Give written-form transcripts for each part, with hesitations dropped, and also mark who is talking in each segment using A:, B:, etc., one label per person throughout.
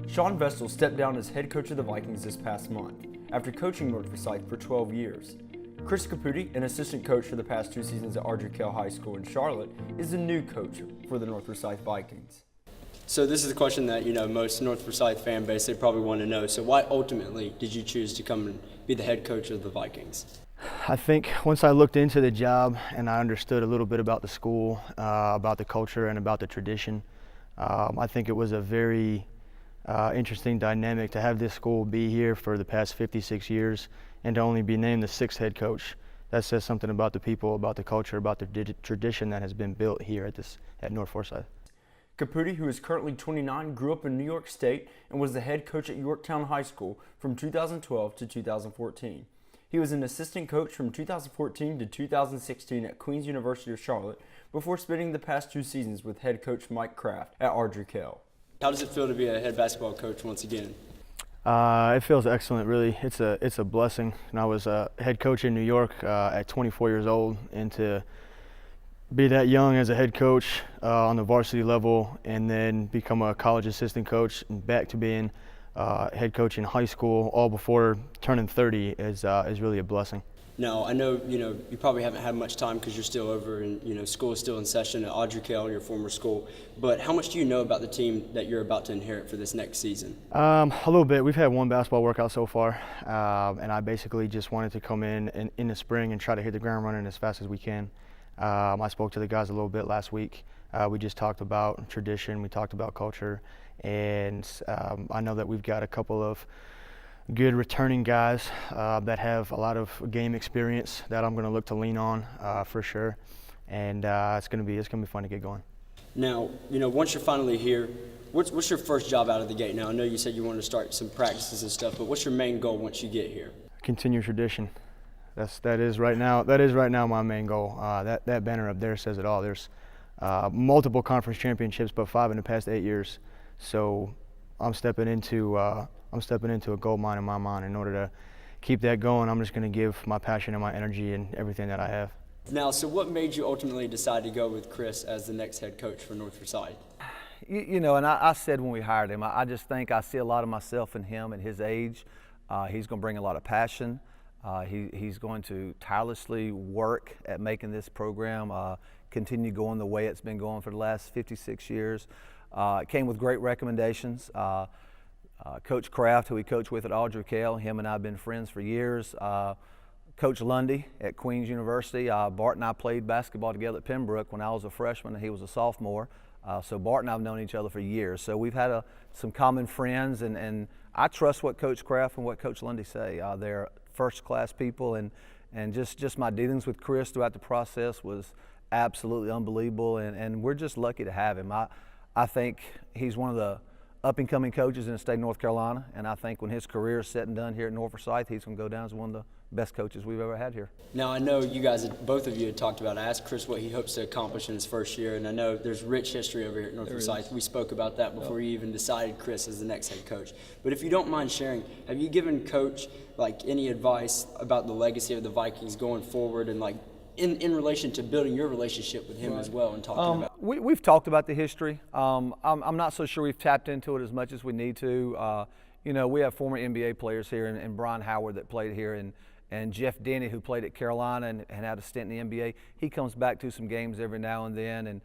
A: Sean Vestal stepped down as head coach of the Vikings this past month after coaching North Forsyth for 12 years. Chris Caputi, an assistant coach for the past 2 seasons at Ardrey High School in Charlotte, is the new coach for the North Forsyth Vikings.
B: So this is a question that, most North Forsyth fan base, they probably want to know. So why ultimately did you choose to come and be the head coach of the Vikings?
C: I think once I looked into the job and I understood a little bit about the school, about the culture and about the tradition, I think it was a very interesting dynamic to have this school be here for the past 56 years and to only be named the 6th head coach. That says something about the people, about the culture, about the tradition that has been built here at North Forsyth.
A: Caputi, who is currently 29, grew up in New York State and was the head coach at Yorktown High School from 2012 to 2014. He was an assistant coach from 2014 to 2016 at Queen's University of Charlotte before spending the past 2 seasons with head coach Mike Kraft at Ardrey.
B: How does it feel to be a head basketball coach once again?
C: It feels excellent, really. It's a blessing. And I was a head coach in New York at 24 years old, and to be that young as a head coach on the varsity level and then become a college assistant coach and back to being head coach in high school all before turning 30 is really a blessing.
B: Now, I know, you probably haven't had much time because you're still over and, school is still in session at Ardrey, your former school. But how much do you know about the team that you're about to inherit for this next season?
C: A little bit. We've had one basketball workout so far, and I basically just wanted to come in the spring and try to hit the ground running as fast as we can. I spoke to the guys a little bit last week. We just talked about tradition, we talked about culture, and I know that we've got a couple of good returning guys that have a lot of game experience that I'm going to look to lean on for sure, and it's going to be fun to get going.
B: Now, once you're finally here, what's your first job out of the gate? Now, I know you said you wanted to start some practices and stuff, but what's your main goal once you get here?
C: Continue tradition. That is right now my main goal. That banner up there says it all. There's multiple conference championships, but 5 in the past 8 years. So I'm stepping into a gold mine in my mind. In order to keep that going, I'm just going to give my passion and my energy and everything that I have.
B: Now, so what made you ultimately decide to go with Chris as the next head coach for North Forsyth?
D: And I said when we hired him, I just think I see a lot of myself in him at his age. He's going to bring a lot of passion. He's going to tirelessly work at making this program continue going the way it's been going for the last 56 years. It came with great recommendations. Coach Kraft, who he coached with at Ardrey, him and I have been friends for years. Coach Lundy at Queen's University. Bart and I played basketball together at Pembroke when I was a freshman and he was a sophomore. So Bart and I have known each other for years. So we've had some common friends, and I trust what Coach Kraft and what Coach Lundy say. They're first-class people, and just my dealings with Chris throughout the process was absolutely unbelievable, and we're just lucky to have him. I think he's one of the up-and-coming coaches in the state of North Carolina, and I think when his career is said and done here at North Forsyth, he's going to go down as one of the best coaches we've ever had here.
B: Now, I know you guys, both of you had talked about, I asked Chris what he hopes to accomplish in his first year, and I know there's rich history over here at North Forsyth. We spoke about that before you even decided Chris as the next head coach. But if you don't mind sharing, have you given Coach any advice about the legacy of the Vikings going forward and in relation to building your relationship with him as well and talking about?
D: We've talked about the history. I'm not so sure we've tapped into it as much as we need to. We have former NBA players here, and Brian Howard that played here, and Jeff Denny, who played at Carolina and had a stint in the NBA. He comes back to some games every now and then, and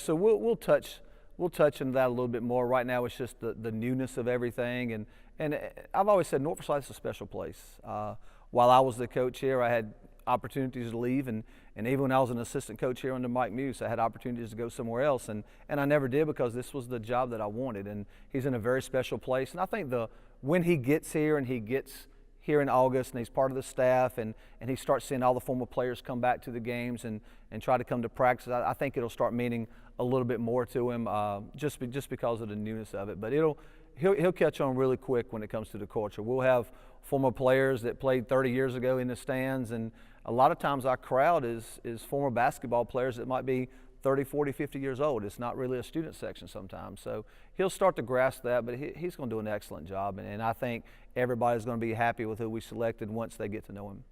D: so we'll touch into that a little bit more. Right now, it's just the newness of everything, and I've always said North Forsyth is a special place. While I was the coach here, I had opportunities to leave, and even when I was an assistant coach here under Mike Muse, I had opportunities to go somewhere else, and I never did because this was the job that I wanted. And he's in a very special place, and I think when he gets here and he gets here in August and he's part of the staff and he starts seeing all the former players come back to the games and try to come to practice, I think it'll start meaning a little bit more to him just because of the newness of it. But he'll catch on really quick when it comes to the culture. We'll have former players that played 30 years ago in the stands, and a lot of times our crowd is former basketball players that might be 30, 40, 50 years old. It's not really a student section sometimes. So he'll start to grasp that, but he's going to do an excellent job, and I think everybody's going to be happy with who we selected once they get to know him.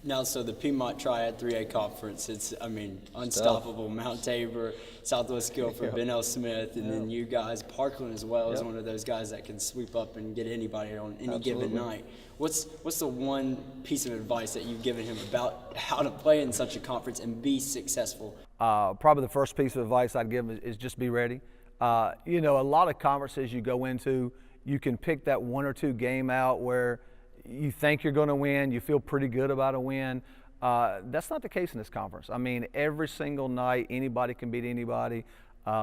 B: Now, so the Piedmont Triad 3A conference, it's, unstoppable. Mount Tabor, Southwest Guilford, Ben L. Smith, and then you guys, Parkland as well is one of those guys that can sweep up and get anybody on any given night. What's the one piece of advice that you've given him about how to play in such a conference and be successful?
D: Probably the first piece of advice I'd give is just be ready. A lot of conferences you go into, you can pick that one or two game out where you think you're going to win, you feel pretty good about a win. That's not the case in this conference. I mean, every single night, anybody can beat anybody.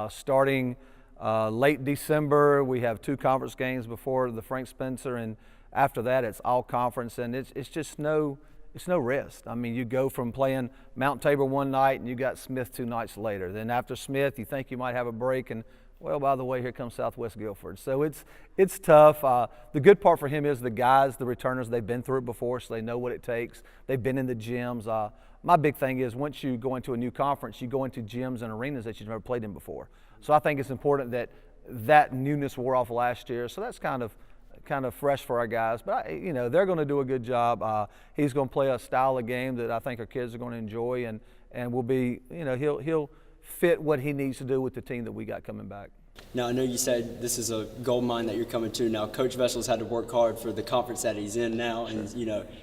D: Starting late December, we have 2 conference games before the Frank Spencer, and after that, it's all conference, and it's just no rest. I mean, you go from playing Mount Tabor one night, and you got Smith 2 nights later. Then after Smith, you think you might have a break, and well, by the way, here comes Southwest Guilford. So it's tough. The good part for him is the guys, the returners, they've been through it before, so they know what it takes. They've been in the gyms. My big thing is once you go into a new conference, you go into gyms and arenas that you've never played in before. So I think it's important that newness wore off last year. So that's kind of fresh for our guys. But they're going to do a good job. He's going to play a style of game that I think our kids are going to enjoy, and will be, he'll fit what he needs to do with the team that we got coming back.
B: Now, I know you said this is a gold mine that you're coming to. Now, Coach Vestals had to work hard for the conference that he's in now, and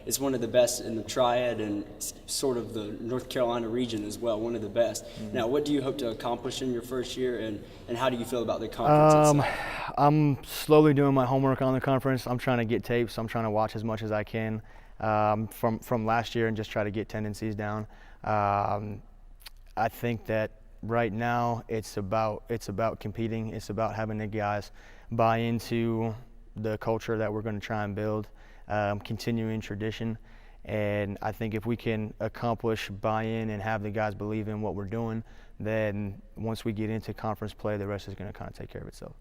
B: it's one of the best in the Triad and sort of the North Carolina region as well, one of the best. Mm-hmm. Now, what do you hope to accomplish in your first year, and how do you feel about the conference itself?
C: I'm slowly doing my homework on the conference. I'm trying to get tapes. I'm trying to watch as much as I can from last year and just try to get tendencies down. I think that right now it's about competing. It's about having the guys buy into the culture that we're going to try and build, continuing tradition. And I think if we can accomplish buy-in and have the guys believe in what we're doing, then once we get into conference play, the rest is going to kind of take care of itself.